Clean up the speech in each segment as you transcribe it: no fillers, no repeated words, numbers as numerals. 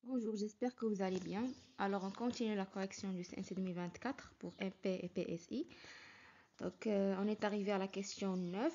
Bonjour, j'espère que vous allez bien. Alors, on continue la correction du CNC 2024 pour MP et PSI. Donc, on est arrivé à la question 9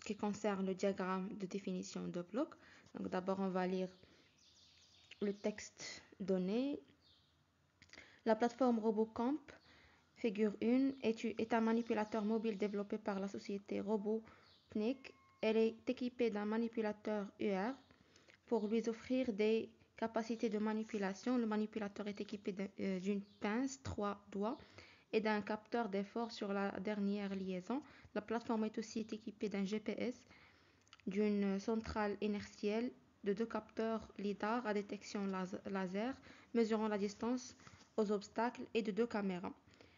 qui concerne le diagramme de définition de bloc. Donc, d'abord, on va lire le texte donné. La plateforme RoboCamp, figure 1, est un manipulateur mobile développé par la société Robotnik. Elle est équipée d'un manipulateur UR pour lui offrir des capacités de manipulation. Le manipulateur est équipé d'une pince 3 doigts et d'un capteur d'effort sur la dernière liaison. La plateforme est aussi équipée d'un GPS, d'une centrale inertielle, de 2 capteurs LiDAR à détection laser mesurant la distance aux obstacles et de 2 caméras.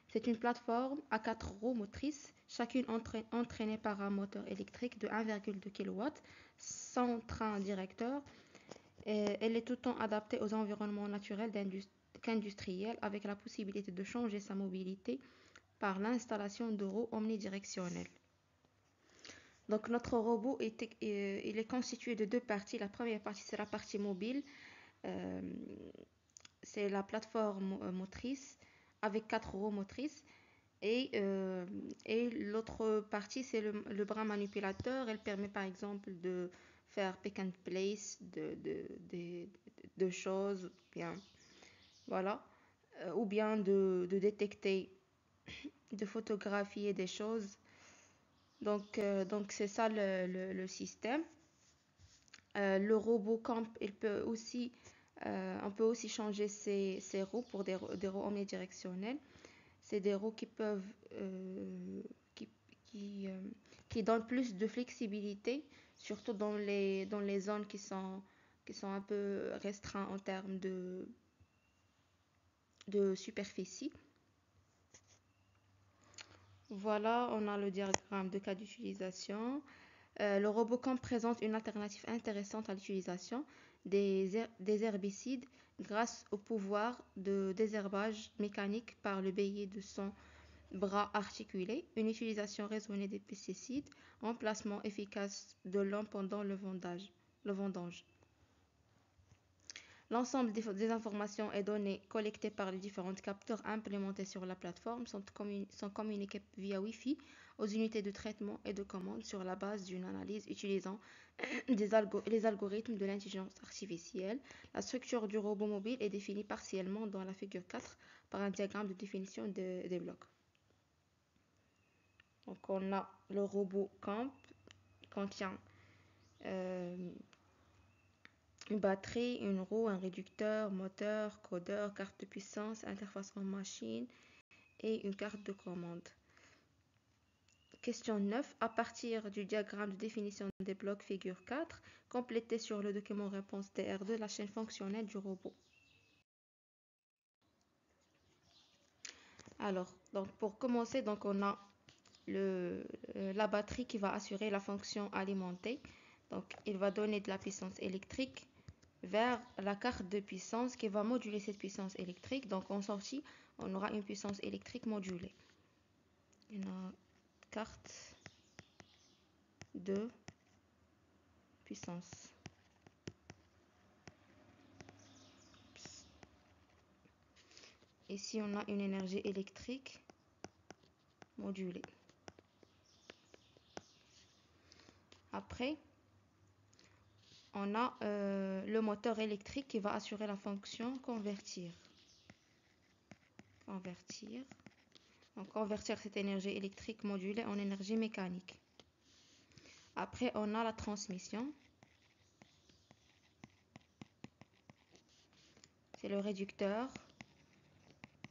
C'est une plateforme à 4 roues motrices, chacune entraînée par un moteur électrique de 1,2 kW, sans train directeur. Elle est tout le temps adaptée aux environnements naturels qu'industriels, avec la possibilité de changer sa mobilité par l'installation de roues omnidirectionnelles. Donc notre robot il est constitué de 2 parties. La première partie, c'est la partie mobile. C'est la plateforme motrice avec 4 roues motrices. Et l'autre partie, c'est le bras manipulateur. Elle permet par exemple de faire pick and place de choses, bien, voilà, ou bien de détecter, de photographier des choses. Donc c'est ça le système. Le robot camp, on peut aussi changer ses roues pour des roues omnidirectionnelles. C'est des roues qui peuvent qui, qui, euh, qui donnent plus de flexibilité, surtout dans les zones qui sont un peu restreintes en termes de superficie. Voilà, on a le diagramme de cas d'utilisation. Le RoboCamp présente une alternative intéressante à l'utilisation des herbicides grâce au pouvoir de désherbage mécanique par le biais de son bras articulé, une utilisation raisonnée des pesticides, emplacement efficace de l'homme pendant le vendange. L'ensemble des informations et données collectées par les différents capteurs implémentés sur la plateforme sont communiquées via Wi-Fi aux unités de traitement et de commande sur la base d'une analyse utilisant les algorithmes de l'intelligence artificielle. La structure du robot mobile est définie partiellement dans la figure 4 par un diagramme de définition des blocs. Donc on a le robot camp contient une batterie, une roue, un réducteur, moteur, codeur, carte de puissance, interface en machine et une carte de commande. Question 9. À partir du diagramme de définition des blocs figure 4, complétez sur le document réponse DR2 la chaîne fonctionnelle du robot. Alors, donc pour commencer, donc on a la batterie qui va assurer la fonction alimentée. Donc, il va donner de la puissance électrique vers la carte de puissance qui va moduler cette puissance électrique. Donc, en sortie, on aura une puissance électrique modulée. Une carte de puissance. Ici, on a une énergie électrique modulée. Après, on a le moteur électrique qui va assurer la fonction convertir. Donc, convertir cette énergie électrique modulée en énergie mécanique. Après, on a la transmission. C'est le réducteur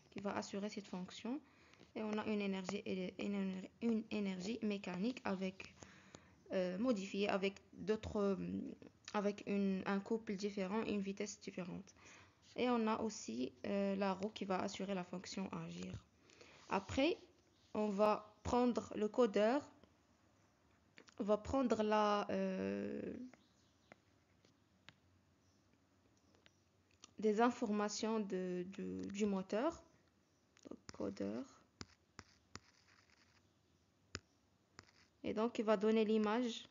qui va assurer cette fonction. Et on a une énergie mécanique modifiée avec un couple différent, une vitesse différente. Et on a aussi la roue qui va assurer la fonction agir. Après, on va prendre le codeur, on va prendre des informations du moteur, donc codeur. Et donc, il va donner l'image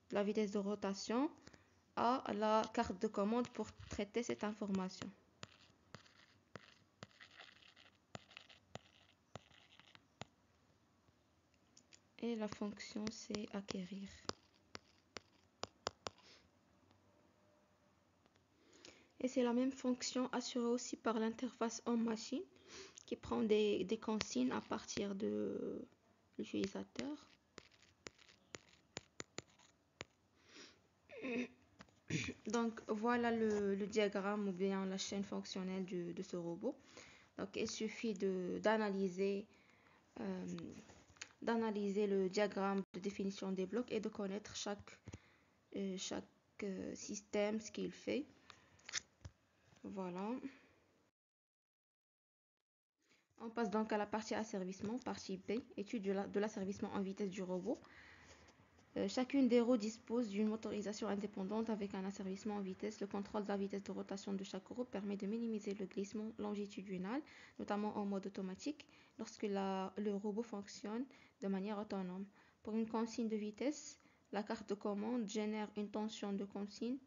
de la vitesse de rotation a la carte de commande pour traiter cette information. Et la fonction, c'est acquérir. Et c'est la même fonction assurée aussi par l'interface homme-machine qui prend des consignes à partir de l'utilisateur. Donc voilà le diagramme ou bien la chaîne fonctionnelle de ce robot. Donc il suffit d'analyser le diagramme de définition des blocs et de connaître chaque système, ce qu'il fait. Voilà. On passe donc à la partie asservissement, partie B, étude de l'asservissement en vitesse du robot. Chacune des roues dispose d'une motorisation indépendante avec un asservissement en vitesse. Le contrôle de la vitesse de rotation de chaque roue permet de minimiser le glissement longitudinal, notamment en mode automatique, lorsque le robot fonctionne de manière autonome. Pour une consigne de vitesse, la carte de commande génère une tension de consigne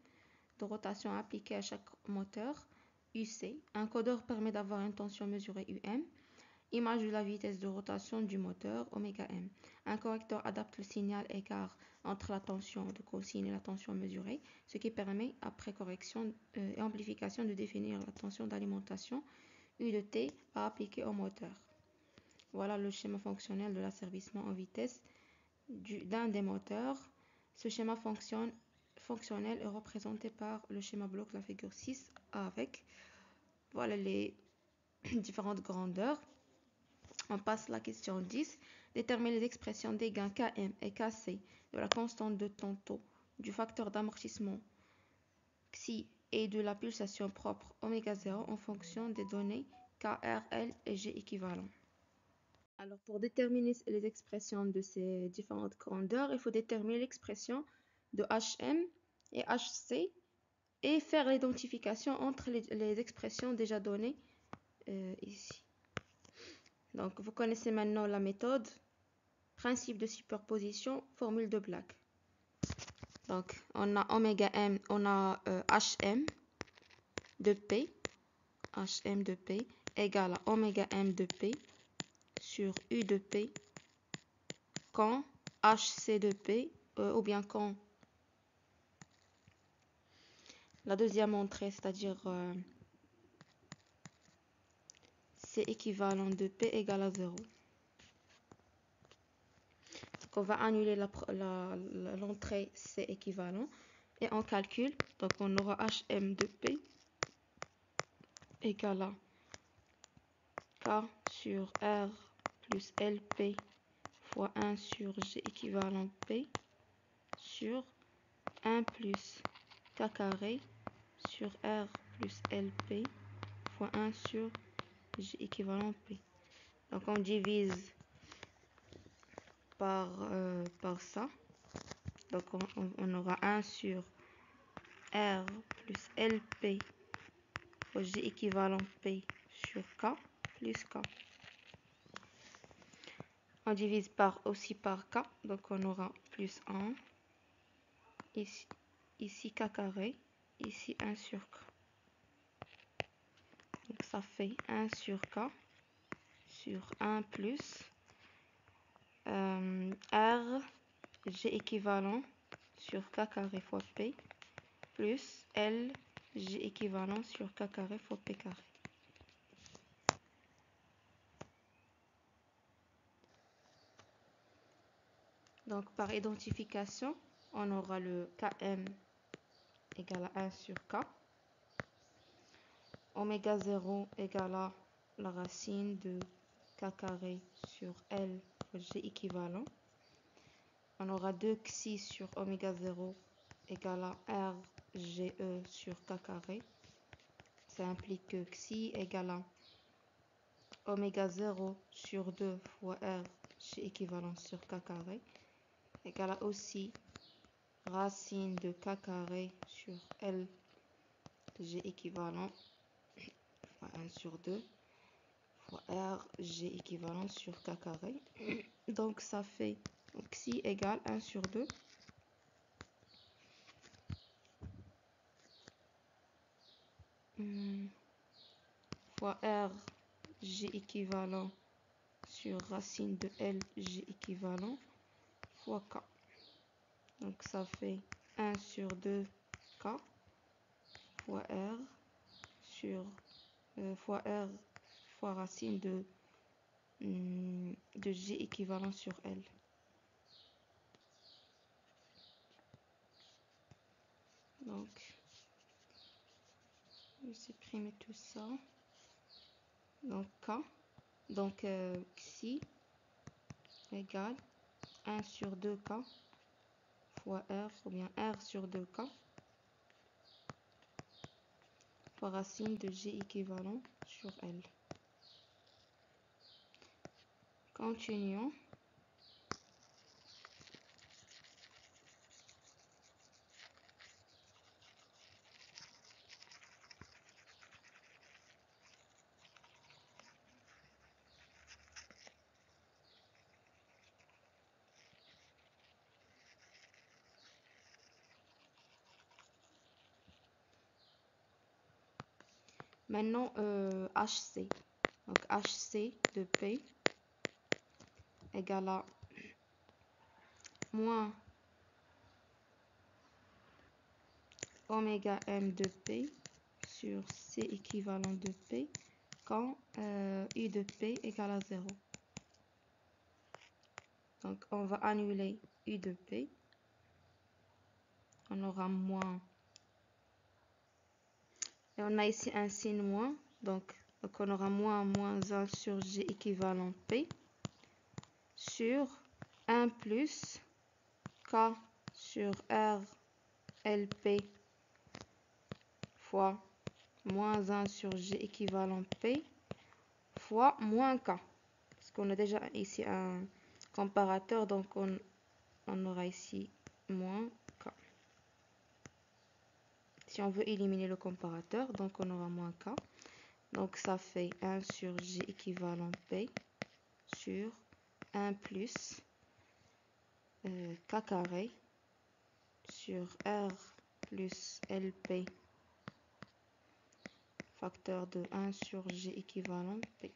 de rotation appliquée à chaque moteur, UC. Un codeur permet d'avoir une tension mesurée UM. Image de la vitesse de rotation du moteur, ωm. Un correcteur adapte le signal écart entre la tension de consigne et la tension mesurée, ce qui permet, après correction et amplification, de définir la tension d'alimentation U de T à appliquer au moteur. Voilà le schéma fonctionnel de l'asservissement en vitesse d'un des moteurs. Ce schéma fonctionnel est représenté par le schéma bloc, la figure 6, avec voilà les différentes grandeurs. On passe à la question 10. Déterminer les expressions des gains Km et Kc de la constante de tantôt, du facteur d'amortissement Xi et de la pulsation propre ω0 en fonction des données K, R, L et G équivalents. Alors pour déterminer les expressions de ces différentes grandeurs, il faut déterminer l'expression de Hm et Hc et faire l'identification entre les expressions déjà données ici. Donc, vous connaissez maintenant la méthode, principe de superposition, formule de Black. Donc, on a ωm, on a Hm de P, Hm de P égale à ωm de P sur U de P quand Hc de P, ou bien quand la deuxième entrée, c'est-à-dire C équivalent de P égale à 0. On va annuler l'entrée C équivalent et on calcule. Donc on aura Hm de P égale à K sur R plus LP fois 1 sur G équivalent P sur 1 plus K carré sur R plus LP fois 1 sur G équivalent P. Donc on divise par ça. Donc on aura 1 sur R plus LP fois G équivalent P sur K plus K. On divise aussi par K, donc on aura plus 1, ici K carré, ici 1 sur K. Donc ça fait 1 sur K sur 1 plus R, G équivalent sur K carré fois P plus L, G équivalent sur K carré fois P carré. Donc par identification, on aura le Km égale à 1 sur K. Ω0 égale à la racine de K carré sur L fois G équivalent. On aura 2 Xi sur ω0 égale à R GE sur K carré. Ça implique que Xi égale à ω0 sur 2 fois R G équivalent sur K carré égale à aussi racine de K carré sur L G équivalent fois 1 sur 2 fois R G équivalent sur K carré. Donc ça fait Xi égale 1 sur 2 fois R G équivalent sur racine de L G équivalent fois K. Donc ça fait 1 sur 2 K fois R sur fois R fois racine de G équivalent sur L. Donc, je vais supprimer tout ça. Donc, K, donc Xi égale 1 sur 2K fois R, ou bien R sur 2K fois racine de G équivalent sur L. Continuons. Maintenant, HC. Donc, HC de P égale à moins oméga M de P sur C équivalent de P quand U de P égale à 0. Donc, on va annuler U de P. On aura moins. Et on a ici un signe moins. Donc on aura moins 1 sur G équivalent P sur 1 plus K sur R LP fois moins 1 sur G équivalent P fois moins K. Parce qu'on a déjà ici un comparateur, donc on aura ici moins K. Si on veut éliminer le comparateur, donc on aura moins K. Donc ça fait 1 sur G équivalent P sur 1 plus K carré sur R plus LP facteur de 1 sur G équivalent P.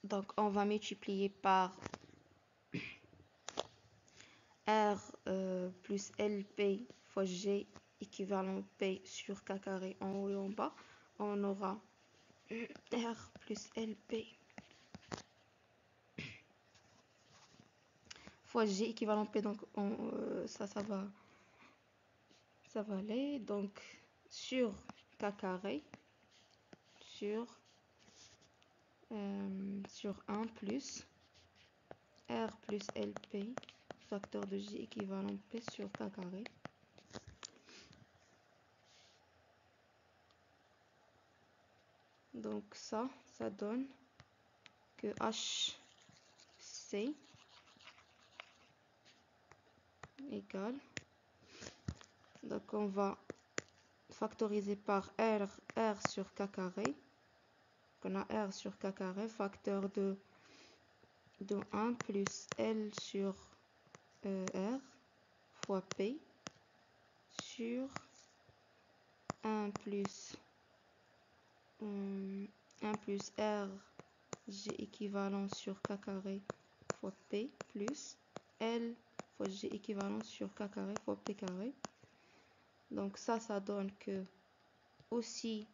Donc on va multiplier par R plus LP fois G équivalent P sur K carré en haut et en bas. On aura R plus LP fois G équivalent P. Donc ça va aller. Donc sur K carré sur 1 plus R plus LP facteur de G équivalent P sur K carré. Donc ça donne que HC égale, donc on va factoriser par R sur K carré. On a R sur K carré facteur de 1 plus L sur R fois P sur 1 plus R G équivalent sur K carré fois P plus L fois G équivalent sur K carré fois P carré. Donc ça donne que aussi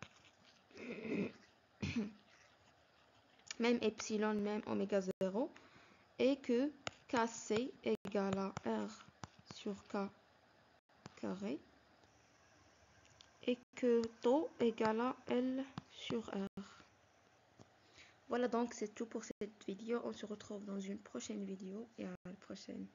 même epsilon, même oméga 0, et que KC égale à R sur K carré, et que tau égale à L sur R. Voilà, donc c'est tout pour cette vidéo. On se retrouve dans une prochaine vidéo et à la prochaine.